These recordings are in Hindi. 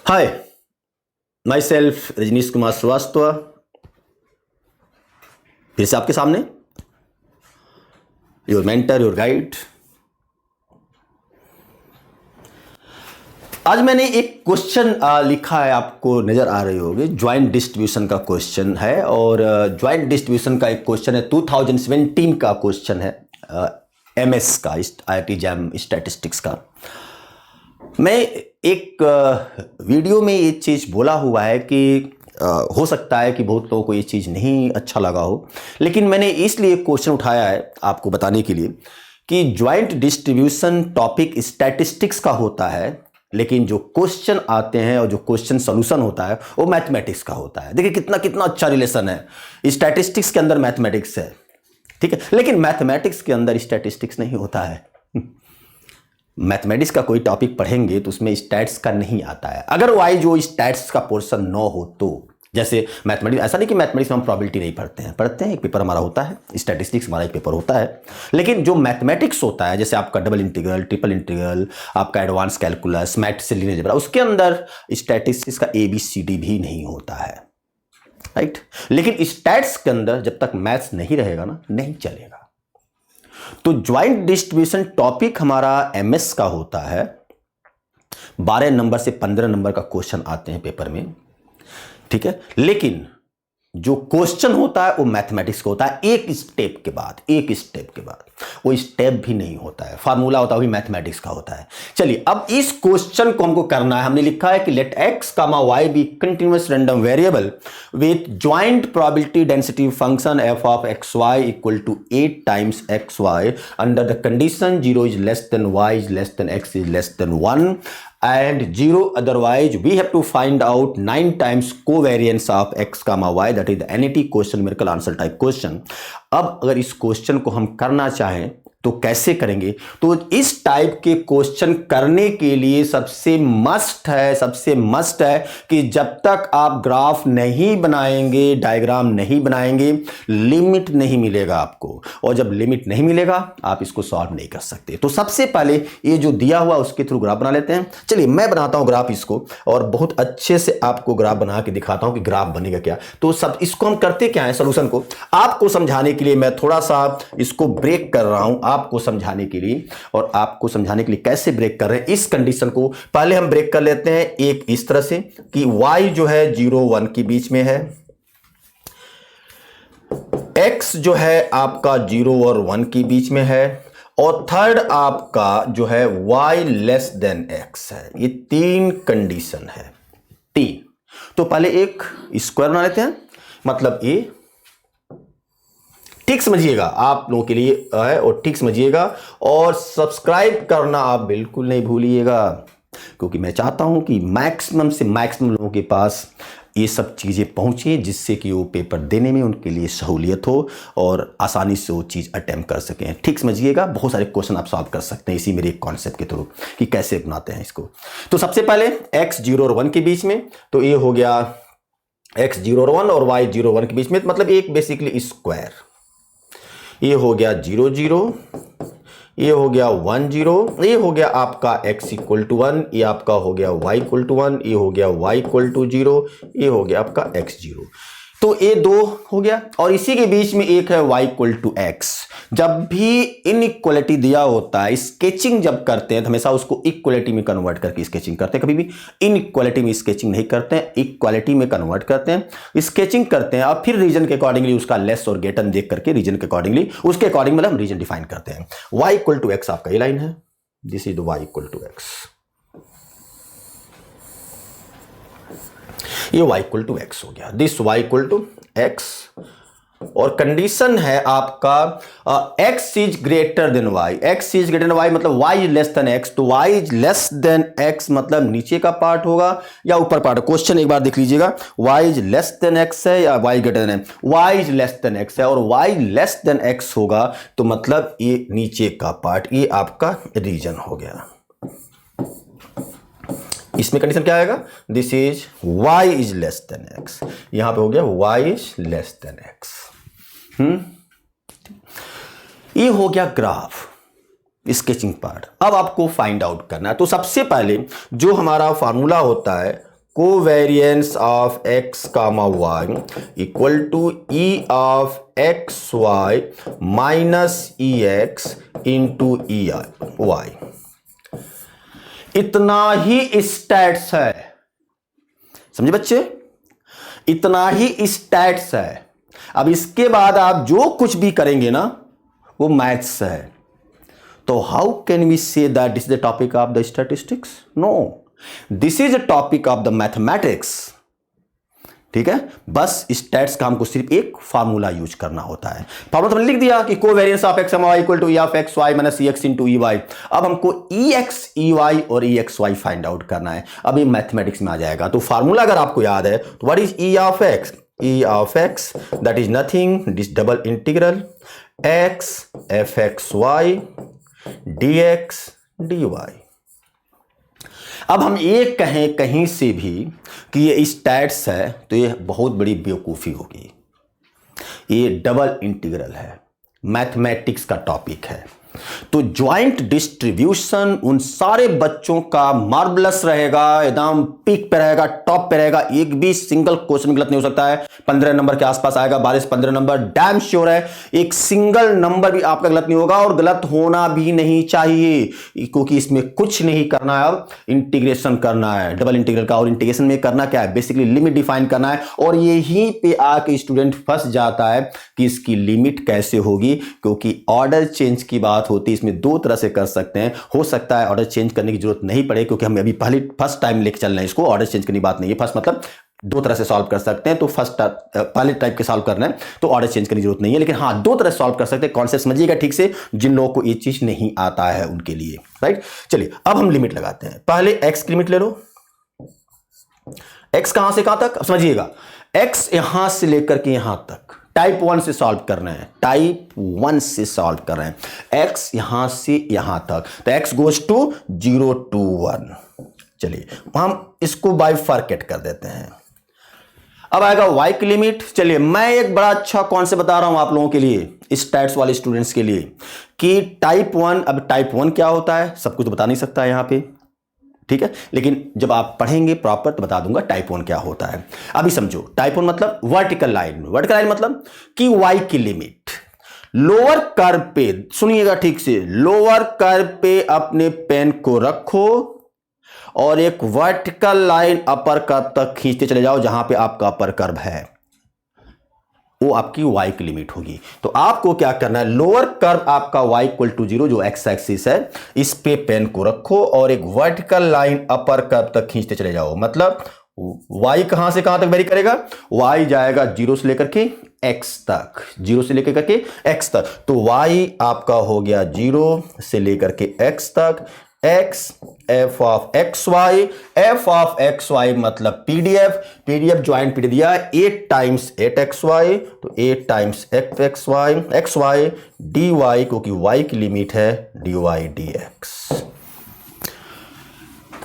हाय, माई सेल्फ रजनीश कुमार श्रीवास्तव फिर से आपके सामने, योर मेंटर, योर गाइड। आज मैंने एक क्वेश्चन लिखा है, आपको नजर आ रही होगी। ज्वाइंट डिस्ट्रीब्यूशन का क्वेश्चन है और ज्वाइंट डिस्ट्रीब्यूशन का एक क्वेश्चन है, 2017 का क्वेश्चन है, एमएस का, IIT जैम स्टैटिस्टिक्स का। मैं एक वीडियो में ये चीज़ बोला हुआ है कि हो सकता है कि बहुत लोगों को ये चीज़ नहीं अच्छा लगा हो, लेकिन मैंने इसलिए क्वेश्चन उठाया है आपको बताने के लिए कि ज्वाइंट डिस्ट्रीब्यूशन टॉपिक स्टैटिस्टिक्स का होता है, लेकिन जो क्वेश्चन आते हैं और जो क्वेश्चन सोल्यूशन होता है वो मैथमेटिक्स का होता है। देखिए कितना कितना अच्छा रिलेशन है। स्टैटिस्टिक्स के अंदर मैथमेटिक्स है, ठीक है, लेकिन मैथमेटिक्स के अंदर स्टैटिस्टिक्स नहीं होता है। मैथमेटिक्स का कोई टॉपिक पढ़ेंगे तो उसमें स्टैट्स का नहीं आता है। अगर वाइज जो स्टैट्स का पोर्शन न हो तो, जैसे मैथमेटिक्स, ऐसा नहीं कि मैथमेटिक्स में हम प्रोबेबिलिटी नहीं पढ़ते हैं, एक पेपर हमारा होता है, स्टैटिस्टिक्स हमारा एक पेपर होता है, लेकिन जो मैथमेटिक्स होता है, जैसे आपका डबल इंटीग्रल, ट्रिपल इंटीग्रल, आपका advance calculus, maths, linear algebra, उसके अंदर स्टैटिस्टिक्स का ABCD भी नहीं होता है, राइट। लेकिन स्टैट्स के अंदर जब तक मैथ्स नहीं रहेगा ना, नहीं चलेगा। तो ज्वाइंट डिस्ट्रीब्यूशन टॉपिक हमारा MS का होता है। 12 नंबर से 15 नंबर का क्वेश्चन आते हैं पेपर में, ठीक है, लेकिन जो क्वेश्चन होता है वो मैथमेटिक्स का होता है। एक स्टेप के बाद वो स्टेप भी नहीं होता है, फार्मूला होता है, वो भी मैथमेटिक्स का होता है। चलिए, अब इस क्वेश्चन को हमको करना है। हमने लिखा है कि let x, y be continuous random variable with joint probability density function f of xy equal to 8 times xy under the condition 0 is less than y is less than x is less than 1 and 0 otherwise we have to find out 9 times covariance of x, y, that is the NAT question, numerical answer type question। अब अगर इस क्वेश्चन को हम करना चाहें तो कैसे करेंगे? तो इस टाइप के क्वेश्चन करने के लिए सबसे मस्ट है कि जब तक आप ग्राफ नहीं बनाएंगे, डायग्राम नहीं बनाएंगे, लिमिट नहीं मिलेगा आपको, और जब लिमिट नहीं मिलेगा आप इसको सॉल्व नहीं कर सकते। तो सबसे पहले ये जो दिया हुआ उसके थ्रू ग्राफ बना लेते हैं। चलिए, मैं बनाता हूं ग्राफ इसको, और बहुत अच्छे से आपको ग्राफ बना के दिखाता हूं कि ग्राफ बनेगा क्या। तो सब इसको हम करते क्या है, सोल्यूशन को आपको समझाने के लिए मैं थोड़ा सा इसको ब्रेक कर रहा हूं, आपको समझाने के लिए। और आपको समझाने के लिए कैसे ब्रेक कर रहे हैं, इस कंडीशन को पहले हम ब्रेक कर लेते हैं एक इस तरह से कि y जो है 0 1 के बीच में है, x जो है आपका 0 और 1 के बीच में है, और थर्ड आपका जो है y लेस देन x है। ये 3 कंडीशन है, 3। तो पहले एक स्क्वायर बना लेते हैं, मतलब ये ठीक समझिएगा, आप लोगों के लिए है, और ठीक समझिएगा, और सब्सक्राइब करना आप बिल्कुल नहीं भूलिएगा, क्योंकि मैं चाहता हूं कि मैक्सिमम से मैक्सिमम लोगों के पास ये सब चीज़ें पहुंचे, जिससे कि वो पेपर देने में उनके लिए सहूलियत हो और आसानी से वो चीज़ अटेम्प्ट कर सकें। ठीक समझिएगा, बहुत सारे क्वेश्चन आप सॉल्व कर सकते हैं इसी मेरे एक कॉन्सेप्ट के थ्रू कि कैसे बनाते हैं इसको। तो सबसे पहले x 0 और 1 के बीच में, तो ये हो गया x 0 और 1 और y 0 1 के बीच में, मतलब एक बेसिकली स्क्वायर। ये हो गया 0 0, ये हो गया 1 0, ये हो गया आपका x इक्वल टू 1, ये आपका हो गया y इक्वल टू 1, ये हो गया y इक्वल टू 0, ये हो गया आपका x 0। तो ये 2 हो गया, और इसी के बीच में एक है y इक्वल टू x। जब भी इनइक्वालिटी दिया होता है, स्केचिंग जब करते हैं तो हमेशा उसको इक्वालिटी में कन्वर्ट करके स्केचिंग करते हैं। कभी भी इनइक्वालिटी में स्केचिंग नहीं करते हैं, इक्वालिटी में कन्वर्ट करते हैं, स्केचिंग करते हैं, और फिर रीजन के अकॉर्डिंगली उसका लेस और ग्रेटर देख करके रीजन के अकॉर्डिंगली उसके अकॉर्डिंग मतलब हम रीजन डिफाइन करते हैं। y इक्वल टू x आपका ये लाइन है, this is y equal to x, ये y इक्वल टू x हो गया, this y equal to x, और कंडीशन है आपका x is greater than y, x is greater than y मतलब y is less than x। तो y is less than x मतलब नीचे का पार्ट होगा या ऊपर पार्ट। क्वेश्चन एक बार देख लीजिएगा, y is less than x है या y greater than, y is less than x है और y लेस देन x होगा, तो मतलब ये नीचे का पार्ट, ये आपका रीजन हो गया। इसमें कंडीशन क्या आएगा, this is y is less than x, यहां पे हो गया y is less than x। ये हो गया ग्राफ, स्केचिंग पार्ट। अब आपको फाइंड आउट करना है। तो सबसे पहले जो हमारा फार्मूला होता है covariance of x comma Y equal to E of x Y minus E X into E Y. इतना ही स्टैट्स है, समझे बच्चे, इतना ही स्टैट्स है। अब इसके बाद आप जो कुछ भी करेंगे ना वो मैथ्स है। तो how can we say that this is the topic of the statistics? No, this is a topic of the mathematics. ठीक है, बस स्टैट्स का हमको सिर्फ एक फार्मूला यूज करना होता है। फार्मूला तो मैंने लिख दिया कि covariance of x Y equal to E of x Y minus E X into E Y. अब हमको ई एक्स ई वाई और E X Y find out करना है। अब ये मैथमेटिक्स में आ जाएगा। तो फार्मूला अगर आपको याद है तो what is E of X? E of X that is nothing, this double integral X F x Y D x D Y. अब हम ये कहें कहीं से भी कि ये स्टैट्स है तो ये बहुत बड़ी बेवकूफ़ी होगी। ये डबल इंटीग्रल है, मैथमेटिक्स का टॉपिक है। तो ज्वाइंट डिस्ट्रीब्यूशन उन सारे बच्चों का मार्वलस रहेगा, एकदम पीक पे रहेगा, टॉप पे रहेगा। एक भी सिंगल क्वेश्चन गलत नहीं हो सकता है। 15 नंबर के आसपास आएगा, 12 से 15 नंबर डैम श्योर है। एक सिंगल नंबर भी आपका गलत नहीं होगा और गलत होना भी नहीं चाहिए, क्योंकि इसमें कुछ नहीं करना है। अब इंटीग्रेशन करना है डबल इंटीग्रल का, और इंटीग्रेशन में करना क्या है? बेसिकली लिमिट डिफाइन करना है। और यहीं पे आके स्टूडेंट फंस जाता है कि इसकी लिमिट कैसे होगी, क्योंकि ऑर्डर चेंज की बात होती है। इसमें दो तरह से कर सकते हैं। हो सकता है ऑर्डर चेंज करने की जरूरत नहीं पड़े, क्योंकि हम अभी फर्स्ट टाइम लेके चल रहे हैं इसको। ऑर्डर चेंज करने की बात नहीं है। फर्स्ट मतलब दो तरह से सॉल्व कर सकते हैं। तो पहले टाइप के सॉल्व करना है तो ऑर्डर चेंज करने की जरूरत नहीं है। लेकिन हाँ, दो तरह से सॉल्व कर सकते हैं। कॉन्सेप्ट समझिएगा ठीक से, जिन लोगों को ये चीज नहीं आता है उनके लिए, राइट। चलिए अब हम लिमिट लगाते हैं। पहले एक्स की लिमिट ले लो। एक्स कहां से कहां तक? अब समझिएगा, एक्स यहां से लेकर के यहां तक टाइप 1 से सॉल्व कर रहे हैं। टाइप 1 से सॉल्व कर रहे हैं। एक्स यहां से यहां तक, तो एक्स गोज टू 0 to 1। चलिए हम इसको बाइफर्केट कर देते हैं। अब आएगा y की लिमिट। चलिए मैं एक बड़ा अच्छा कॉन्सेप्ट बता रहा हूं आप लोगों के लिए, स्टैट्स वाले स्टूडेंट्स के लिए, कि टाइप 1, अब टाइप 1 क्या होता है सब कुछ तो बता नहीं सकता यहां पे, ठीक है, लेकिन जब आप पढ़ेंगे प्रॉपर तो बता दूंगा टाइप 1 क्या होता है। अभी समझो, टाइप 1 मतलब वर्टिकल लाइन। वर्टिकल लाइन मतलब कि y की लिमिट लोअर कर्व पे, सुनिएगा ठीक से, लोअर कर्व पे अपने पेन को रखो और एक वर्टिकल लाइन अपर कर्व तक खींचते चले जाओ जहां पे आपका अपर कर्व है, वो आपकी y की लिमिट होगी। तो आपको क्या करना है, लोअर कर्व आपका y इक्वल टू 0 जो x एक्सिस है, इस पे पेन को रखो और एक वर्टिकल लाइन अपर कर्व तक खींचते चले जाओ। मतलब y कहां से कहां तक वेरी करेगा? y जाएगा 0 से लेकर के x तक, 0 से लेकर के x तक। तो y आपका हो गया 0 से लेकर के x तक। x f of x Y, f of x Y मतलब pdf, pdf ज्वाइंट पीडी दिया 8 टाइम्स 8xy, तो 8 टाइम्स xy dy, क्योंकि y की लिमिट है dy dx।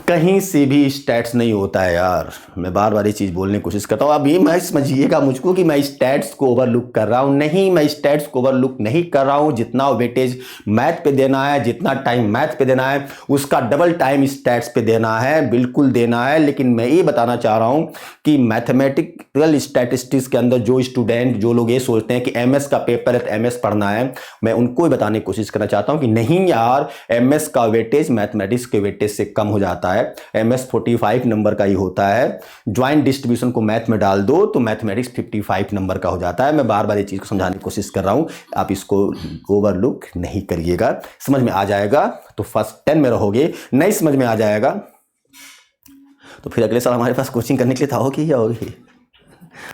कहीं से भी स्टैट्स नहीं होता है यार, मैं बार बार ये चीज़ बोलने की कोशिश करता हूँ। अब ये मैं समझिएगा मुझको कि मैं स्टैट्स को ओवरलुक कर रहा हूँ, नहीं, मैं स्टैट्स को ओवरलुक नहीं कर रहा हूँ। जितना वेटेज मैथ पे देना है, जितना टाइम मैथ पे देना है, उसका डबल टाइम स्टैट्स पे देना है, बिल्कुल देना है। लेकिन मैं ये बताना चाह रहा हूँ कि मैथमेटिकल स्टैटिस्टिक्स के अंदर जो स्टूडेंट, जो लोग ये सोचते हैं कि एमएस का पेपर है तो एमएस पढ़ना है, मैं उनको बताने की कोशिश करना चाहता हूँ कि नहीं यार, एमएस का वेटेज मैथमेटिक्स के वेटेज से कम हो जाता है। एमएस 45 नंबर का ही होता है। ज्वाइंट डिस्ट्रीब्यूशन को मैथ में डाल दो तो मैथमेटिक्स 55 नंबर का हो जाता है। मैं बार बार ये चीज को समझाने की कोशिश कर रहा हूं, आप इसको ओवरलुक नहीं करिएगा। समझ में आ जाएगा तो फर्स्ट 10 में रहोगे, नहीं समझ में आ जाएगा तो फिर अगले साल हमारे पास कोचिंग करने के लिए आओगे या होगी?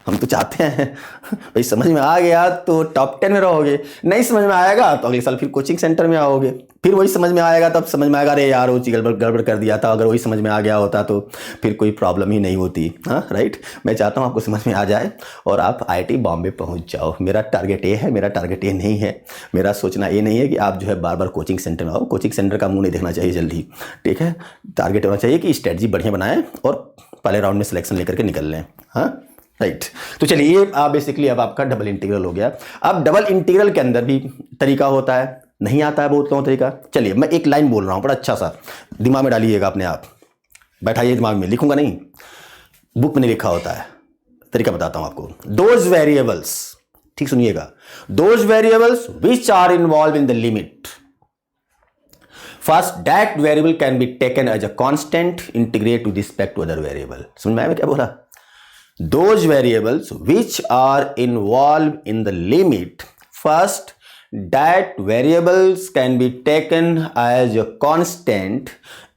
हम तो चाहते हैं भाई समझ में आ गया तो टॉप 10 में रहोगे, नहीं समझ में आएगा तो अगले साल फिर कोचिंग सेंटर में आओगे, फिर वही समझ में आएगा तब समझ में आएगा अरे यार वो चीज़ गड़बड़ कर दिया था। अगर वही समझ में आ गया होता तो फिर कोई प्रॉब्लम ही नहीं होती। हाँ राइट, मैं चाहता हूँ आपको समझ में आ जाए और आप IIT बॉम्बे पहुँच जाओ। मेरा टारगेट ये है, मेरा टारगेट ये नहीं है, मेरा सोचना ये नहीं है कि आप जो है बार बार कोचिंग सेंटर में आओ। कोचिंग सेंटर का मुँह नहीं देखना चाहिए जल्दी, ठीक है। टारगेट होना चाहिए कि स्ट्रेटजी बढ़िया बनाएं और पहले राउंड में सिलेक्शन लेकर के निकल लें। हाँ राइट, तो चलिए ये बेसिकली अब आपका डबल इंटीग्रल हो गया। अब डबल इंटीग्रल के अंदर भी तरीका होता है, नहीं आता है बहुत लोगों तरीका। चलिए मैं एक लाइन बोल रहा हूँ, बड़ा अच्छा सा दिमाग में डालिएगा, अपने आप बैठाइए दिमाग में, लिखूंगा नहीं। बुक में नहीं लिखा होता है, तरीका बताता हूं आपको। दोज वेरिएबल्स, ठीक सुनिएगा, those variables which are involve in the limit, first that variable can be taken as a constant, integrate with respect to other variable. समझ में आया मैं क्या बोला? Those variables which are involve in the limit, first that variables can be taken as a constant,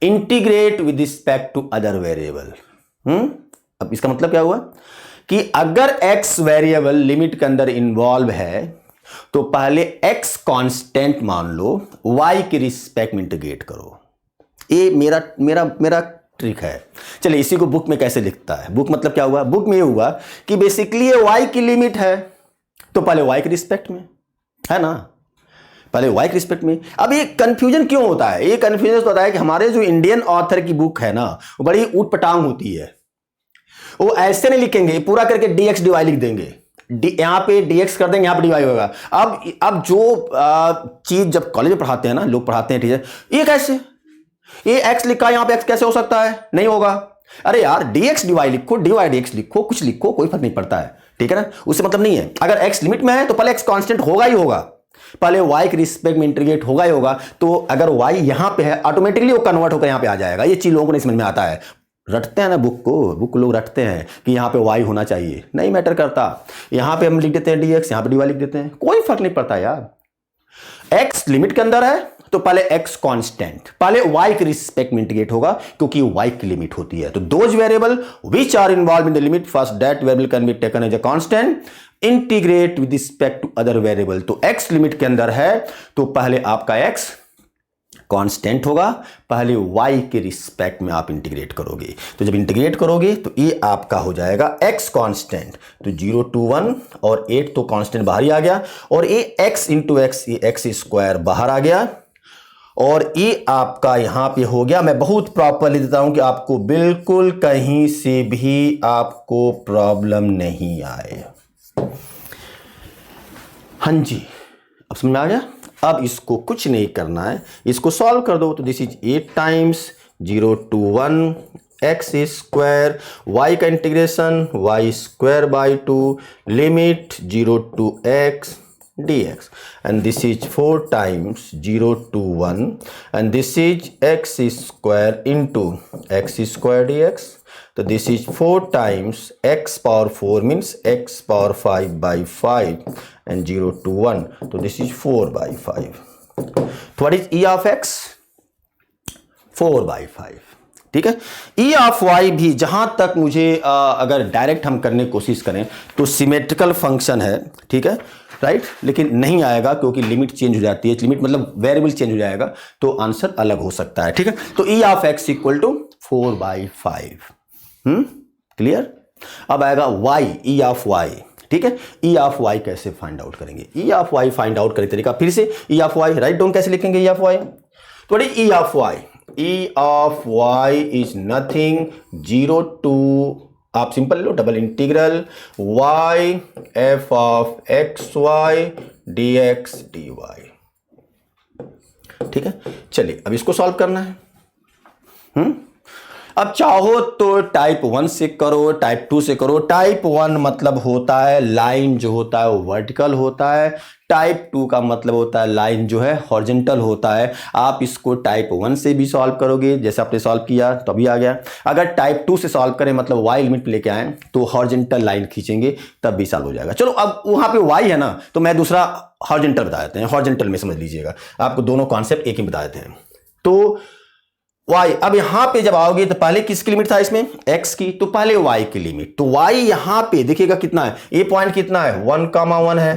integrate with respect to other variable। अब इसका मतलब क्या हुआ कि अगर x वेरिएबल लिमिट के अंदर इन्वॉल्व है तो पहले x कांस्टेंट मान लो, y के रिस्पेक्ट में इंटीग्रेट करो। ये मेरा मेरा मेरा ट्रिक है। चलिए इसी को बुक में कैसे लिखता है? बुक मतलब क्या हुआ? बुक में ये हुआ कि बेसिकली ये y की लिमिट है तो पहले y के रिस्पेक्ट में, है ना, पहले y के रिस्पेक्ट में। अब ये कंफ्यूजन क्यों होता है? ये कंफ्यूजन होता है कि हमारे जो इंडियन ऑथर की बुक है ना, वो बड़ी ऊट पटांग होती है। वो ऐसे नहीं लिखेंगे पूरा करके dx dy लिख देंगे, यहां पे dx कर देंगे, यहां पे dy होगा। अब जो चीज जब कॉलेज में पढ़ाते हैं ना, लोग पढ़ाते हैं टीचर, ये कैसे, ये x लिखा है यहां पे x कैसे हो सकता है? नहीं होगा। अरे यार dx dy लिखो, dy dx लिखो, कुछ लिखो, कोई फर्क नहीं पड़ता है, ठीक है ना, उससे मतलब नहीं है। अगर x लिमिट में है तो पहले x कांस्टेंट होगा ही होगा, पहले y के रिस्पेक्ट में इंटीग्रेट होगा ही होगा। तो अगर y यहां पे है ऑटोमेटिकली वो कन्वर्ट होकर यहां पे आ जाएगा। ये चीज लोगों को नहीं समझ में आता है। रटते हैं ना बुक को लोग रटते हैं कि यहां पे y होना चाहिए, नहीं मैटर करता। यहां पे हम लिख देते हैं dx, यहां पे dy लिख देते हैं, कोई फर्क नहीं पड़ता यार। x लिमिट के अंदर है तो पहले x कांस्टेंट, पहले y के रिस्पेक्ट में इंटीग्रेट होगा क्योंकि y की लिमिट होती है। तो those variable which are involve in the limit, first that variable can be taken as a constant, integrate with respect to other variable. तो x लिमिट के अंदर है तो पहले आपका x कांस्टेंट होगा, पहले y के रिस्पेक्ट में आप इंटीग्रेट करोगे। तो जब इंटीग्रेट करोगे तो ये आपका हो जाएगा x कांस्टेंट, तो 0 to 1 और 8 तो कांस्टेंट बाहर ही आ गया, और ये x इंटू एक्स, ये एक्स स्क्वायर बाहर आ गया, और ये आपका यहां पे हो गया। मैं बहुत प्रॉपरली देता हूं कि आपको बिल्कुल कहीं से भी आपको प्रॉब्लम नहीं आए। हाँ जी, अब समझ में आ गया। अब इसको कुछ नहीं करना है, इसको सॉल्व कर दो। तो this is 8 times 0 to 1 x square, y का integration y square by 2 limit 0 to x dx, and this is 4 times 0 to 1, and this is x square into x square dx. So this is 4 times x power 4 means x power 5 by 5 and 0 to 1. So this is 4 by 5. So what is e of x? 4 by 5. ठीक है। e ऑफ y भी जहां तक मुझे अगर डायरेक्ट हम करने की कोशिश करें तो सिमेट्रिकल फंक्शन है, ठीक है, राइट, लेकिन नहीं आएगा क्योंकि लिमिट चेंज हो जाती है। लिमिट मतलब वेरिएबल चेंज हो जाएगा तो आंसर अलग हो सकता है, ठीक है। तो e of x equal to 4 by 5। Clear. अब आएगा y, e ऑफ y, ठीक है। e ऑफ y कैसे फाइंड आउट करेंगे? e of y find out करने तरीका फिर से e of y write down कैसे लिखेंगे? e ऑफ y, तो e of y, e of y is nothing 0 to, आप सिंपल लो, double integral y f of x Y D x D Y, ठीक है। चलिए अब इसको सॉल्व करना है। अब चाहो तो टाइप 1 से करो, टाइप 2 से करो। टाइप 1 मतलब होता है लाइन जो होता है वो वर्टिकल होता है, टाइप 2 का मतलब होता है लाइन जो है हॉरिजॉन्टल होता है। आप इसको टाइप 1 से भी सॉल्व करोगे, जैसे आपने सॉल्व किया तो अभी आ गया। अगर टाइप 2 से सॉल्व करें मतलब y लिमिट लेके आए तो हॉरिजॉन्टल लाइन खींचेंगे तब भी सॉल्व हो जाएगा। चलो अब वहां पे y है ना, तो मैं दूसरा हॉरिजॉन्टल बता देते हैं। हॉरिजॉन्टल में समझ लीजिएगा, आपको दोनों कॉन्सेप्ट एक ही बता देते हैं। तो y, अब यहां पे जब आओगे तो पहले किसकी लिमिट था इसमें? x की, तो पहले y की लिमिट। तो y यहां पे देखिएगा कितना है, ये पॉइंट कितना है 1,1 है,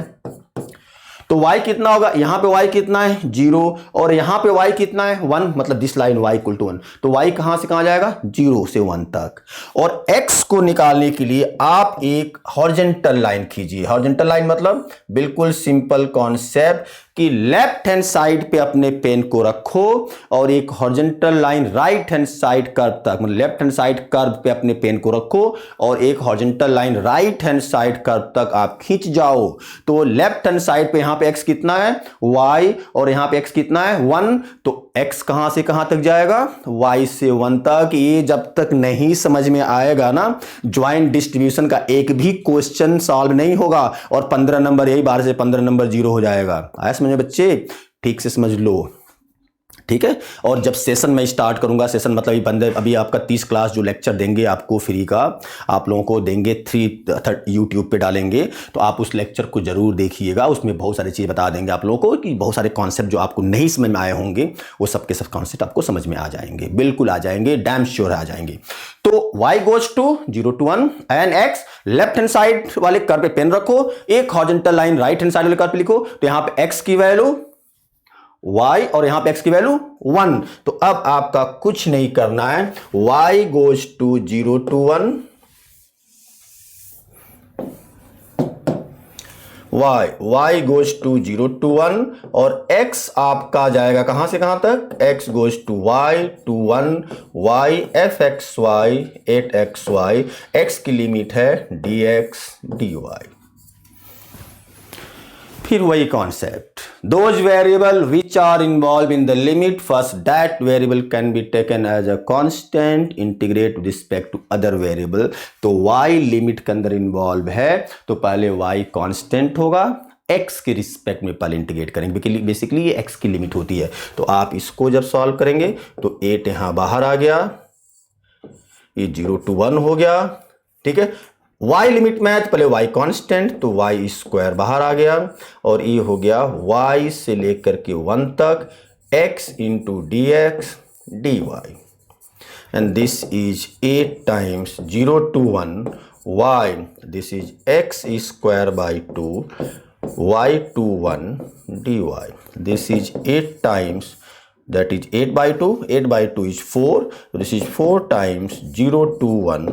तो y कितना होगा? यहां पे y कितना है 0, और यहां पे y कितना है 1, मतलब this line y equal to 1। तो y कहां से कहां जाएगा? 0 से 1 तक। और x को निकालने के लिए आप एक हॉरिजॉन्टल लाइन खींचिए। हॉरिजॉन्टल लाइन मतलब बिल्कुल सिंपल कॉन्सेप्ट कि लेफ्ट हैंड साइड पे अपने पेन को रखो और एक horizontal line right hand side curve तक, मतलब लेफ्ट हैंड साइड कर्व पे अपने पेन को रखो और एक horizontal line right hand side curve तक आप खींच जाओ। तो लेफ्ट हैंड साइड पे यहां पे x कितना है y और यहां पे x कितना है 1, तो x कहां से कहां तक जाएगा y से 1 तक। ये जब तक नहीं समझ में आएगा ना, ज्वाइंट डिस्ट्रीब्यूशन का एक भी क्वेश्चन सॉल्व नहीं होगा और 15 नंबर यही 12 से 15 नंबर जीरो हो जाएगा। आया समझ में बच्चे? ठीक से समझ लो, ठीक है। और जब सेशन में स्टार्ट करूंगा, सेशन मतलब अभी आपका 30 क्लास जो लेक्चर देंगे आपको फ्री का, आप लोगों को देंगे 3 यूट्यूब पे डालेंगे, तो आप उस लेक्चर को जरूर देखिएगा। उसमें बहुत सारी चीज़ बता देंगे आप लोगों को कि बहुत सारे कॉन्सेप्ट जो आपको नहीं समझ में आए होंगे वो सबके सब कॉन्सेप्ट आपको समझ में आ जाएंगे, बिल्कुल आ जाएंगे, डैम श्योर आ जाएंगे। तो y goes to 0 to 1 and x left hand side वाले कर्व पे पेन रखो, एक horizontal line right hand side वाले कर्व पे लिखो। तो यहां पे x की वैल्यू y और यहां पे x की वैल्यू 1। तो अब आपका कुछ नहीं करना है, y goes to 0 to 1, y goes to 0 to 1 और x आपका जाएगा कहां से कहां तक, x goes to y to 1, y fxy 8xy, x की लिमिट है dx dy। फिर वही concept, those variable which are involve in the limit, first that variable can be taken as a constant, integrate with respect to other variable. तो y लिमिट के अंदर इन्वॉल्व है तो पहले y कांस्टेंट होगा, x के रिस्पेक्ट में पहले इंटीग्रेट करेंगे, बेसिकली ये x की लिमिट होती है। तो आप इसको जब सॉल्व करेंगे तो 8 यहां बाहर आ गया, ये 0 to 1 हो गया, ठीक है। y लिमिट में है तो पहले y कांस्टेंट, तो y स्क्वायर बाहर आ गया और ये हो गया y से लेकर के 1 तक x into d x D y, and this is 8 times 0 to 1 y, this is x square by 2 y to 1 dy, this is 8 times, that is 8 by 2, 8 by 2 is 4, so this is 4 times 0 to 1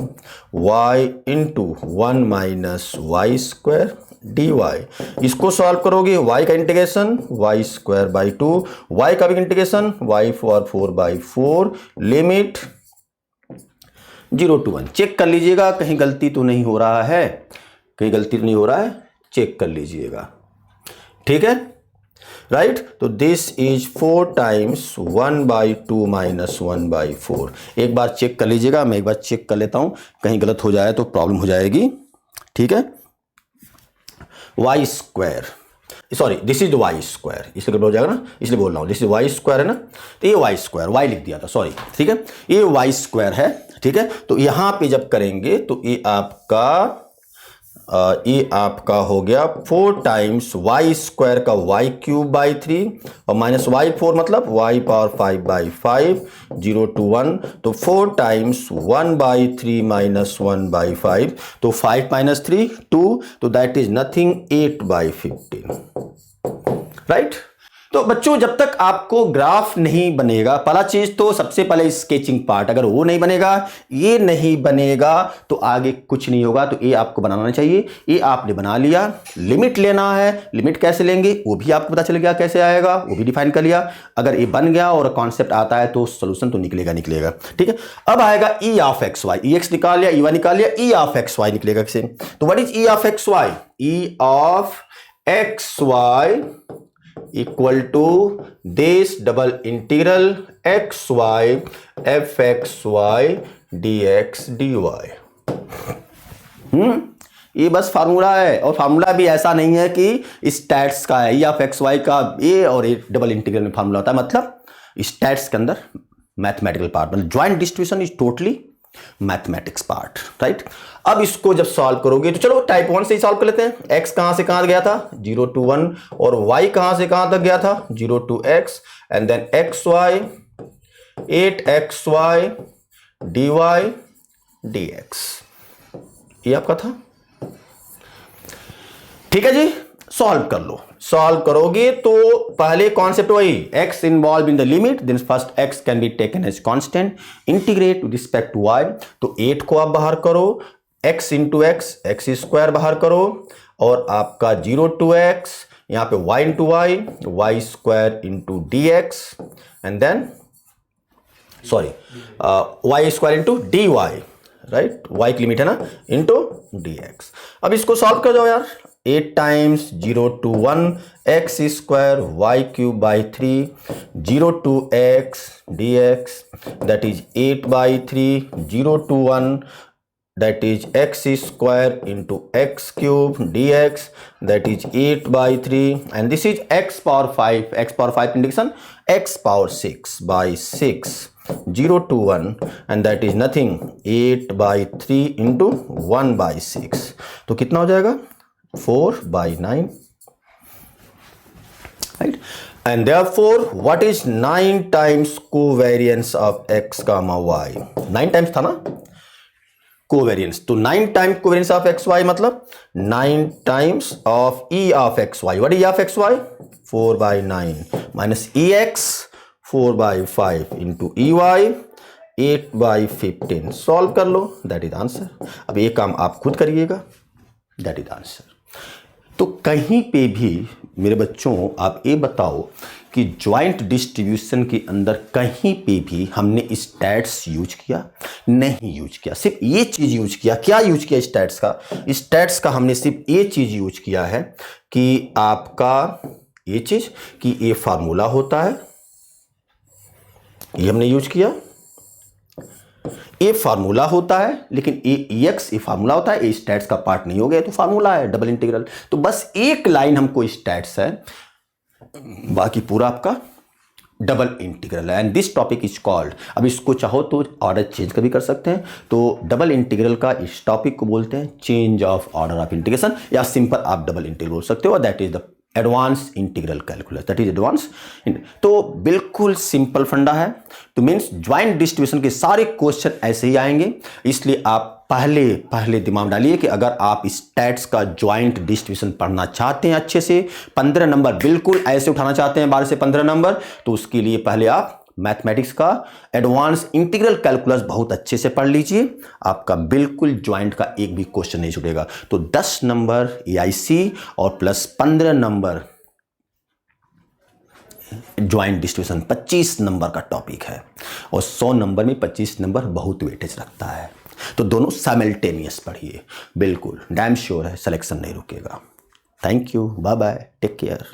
y into 1 minus y square dy। इसको सॉल्व करोगे, y का integration y square by 2, y का भी integration y four 4 by 4, limit 0 to 1। Check कर लीजिएगा कहीं गलती तो नहीं हो रहा है, कहीं गलती तो नहीं हो रहा है, चेक कर लीजिएगा, ठीक है, राइट। तो this is 4 times 1 by 2 minus 1 by 4। एक बार चेक कर लीजिएगा, मैं एक बार चेक कर लेता हूं, कहीं गलत हो जाए तो प्रॉब्लम हो जाएगी, ठीक है। Y square, sorry this is y square, इसलिए हो जाएगा ना, इसलिए बोल रहा हूं, दिस इज वाई स्क्वायर है ना, तो ये वाई स्क्वायर, वाई लिख दिया था सॉरी, ठीक है, ये वाई स्क्वायर है, ठीक है। तो यहां पे जब करेंगे तो ये आपका हो गया 4 टाइम्स वाई स्क्वायर का वाई क्यूब बाई 3 और माइनस वाई 4 मतलब वाई पावर 5 बाई 5, 0 to 1, तो 4 टाइम्स 1 बाई 3 माइनस 1 बाई 5, तो 5 माइनस 3 2, तो that is nothing 8 by 15, right. तो बच्चों जब तक आपको ग्राफ नहीं बनेगा, पहला चीज तो सबसे पहले स्केचिंग पार्ट, अगर वो नहीं बनेगा, ये नहीं बनेगा तो आगे कुछ नहीं होगा। तो ये आपको बनाना चाहिए, ये आपने बना लिया, लिमिट लेना है, लिमिट कैसे लेंगे वो भी आपको पता चल गया, कैसे आएगा वो भी डिफाइन कर लिया। अगर ये बन गया और कॉन्सेप्ट आता है तो सोल्यूशन तो निकलेगा, ठीक है। अब आएगा e of x y, e x निकाल लिया, ई वाई निकाल लिया, ई ऑफ एक्स वाई निकलेगा किसे, तो what is E of x y, e of x Y equal to this double integral x y f x Y D x D y. ये बस फार्मूला है, और फार्मूला भी ऐसा नहीं है कि स्टैट्स का है, या एक्स वाई का ए और ए डबल इंटीग्रल में फार्मूला होता है, मतलब स्टैट्स के अंदर मैथमेटिकल पार्ट, मतलब joint distribution is totally mathematics part, right. अब इसको जब सॉल्व करोगे तो चलो टाइप 1 से ही सॉल्व कर लेते हैं। x कहां से कहां गया था 0 to 1, और y कहां से कहां तक गया था 0 to x, and then xy 8xy dy dx, ये आपका था, ठीक है जी। सॉल्व कर लो, सॉल्व करोगे तो पहले कॉन्सेप्ट वही, x involve in the limit, then first x can be taken as constant, integrate with respect to y, तो 8 को आप बाहर करो, x into x, x square बाहर करो, और आपका 0 to x यहाँ पे y into y square into d x and then sorry y square into d y, right, y की लिमिट है ना, इंटू डी एक्स। अब इसको सॉल्व कर जाओ यार, 8 times 0 to 1 x square y cube by 3 0 to x dx that is 8 by 3 0 to 1 that is x square into x cube dx that is 8 by 3 and this is x power 5 indication x power 6 by 6 0 to 1 and that is nothing 8 by 3 into 1 by 6 तो कितना हो जाएगा 4 by 9, right? And therefore what is 9 times covariance of x comma y? 9 times था ना covariance, तो 9 times covariance of xy मतलब 9 times of e of xy. What is e of xy? 4 by 9 minus ex 4 by 5 into ey 8 by 15. Solve कर लो, दैट इज आंसर। अब ये काम आप खुद करिएगा, दैट इज आंसर। तो कहीं पे भी मेरे बच्चों आप ये बताओ कि ज्वाइंट डिस्ट्रीब्यूशन के अंदर कहीं पे भी हमने स्टैट्स यूज किया? नहीं यूज किया, सिर्फ ये चीज़ यूज किया। क्या यूज किया स्टैट्स का? स्टैट्स का हमने सिर्फ ये चीज़ यूज किया है कि आपका ये चीज़ कि ये फार्मूला होता है, ये हमने यूज किया, ये फार्मूला होता है, लेकिन ए एक्स ये फार्मूला होता है, ये स्टैट्स का पार्ट नहीं हो गया तो फार्मूला है डबल इंटीग्रल। तो बस एक लाइन हमको स्टैट्स है, बाकी पूरा आपका डबल इंटीग्रल है and this topic is called, अब इसको चाहो तो ऑर्डर चेंज कभी कर सकते हैं, तो डबल इंटीग्रल का इस टॉपिक को बोलते हैं change of order of integration, या सिंपल आप डबल इंटीग्रल बोल सकते हो, that is the advance integral calculus, that is advance. तो बिल्कुल सिंपल फंडा है। तो मीन्स ज्वाइंट डिस्ट्रीब्यूशन के सारे क्वेश्चन ऐसे ही आएंगे, इसलिए आप पहले दिमाग डालिए कि अगर आप स्टैट्स का ज्वाइंट डिस्ट्रीब्यूशन पढ़ना चाहते हैं अच्छे से, 15 नंबर बिल्कुल ऐसे उठाना चाहते हैं 12 से 15 नंबर, तो उसके लिए पहले आप मैथमेटिक्स का एडवांस इंटीग्रल कैलकुलस बहुत अच्छे से पढ़ लीजिए, आपका बिल्कुल ज्वाइंट का एक भी क्वेश्चन नहीं छूटेगा। तो 10 नंबर एआईसी और plus 15 number joint distribution 25 number का टॉपिक है, और 100 नंबर में 25 नंबर बहुत वेटेज रखता है। तो दोनों साइमल्टेनियस पढ़िए, बिल्कुल डैम श्योर है सिलेक्शन नहीं रुकेगा। Thank you, bye bye, take care.